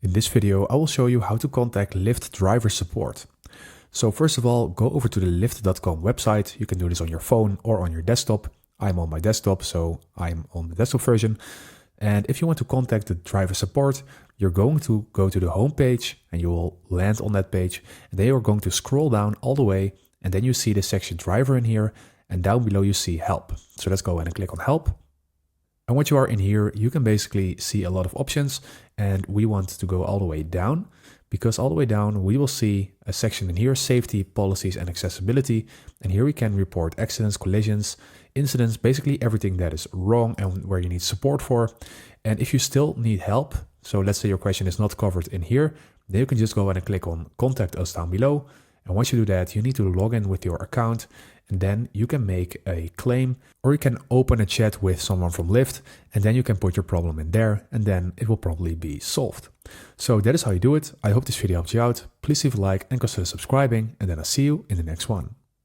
In this video, I will show you how to contact Lyft Driver Support. So first of all, go over to the lyft.com website. You can do this on your phone or on your desktop. I'm on my desktop, so I'm on the desktop version. And if you want to contact the driver support, you're going to go to the home page and you will land on that page. And then you're going to scroll down all the way and then you see the section driver in here, and down below you see help. So let's go ahead and click on help. And once you are in here, you can basically see a lot of options, and we want to go all the way down, because all the way down we will see a section in here, safety, policies and accessibility. And here we can report accidents, collisions, incidents, basically everything that is wrong and where you need support for. And if you still need help, so let's say your question is not covered in here, then you can just go ahead and click on contact us down below. And once you do that, you need to log in with your account, and then you can make a claim, or you can open a chat with someone from Lyft, and then you can put your problem in there, and then it will probably be solved. So that is how you do it. I hope this video helped you out. Please leave a like and consider subscribing, and then I'll see you in the next one.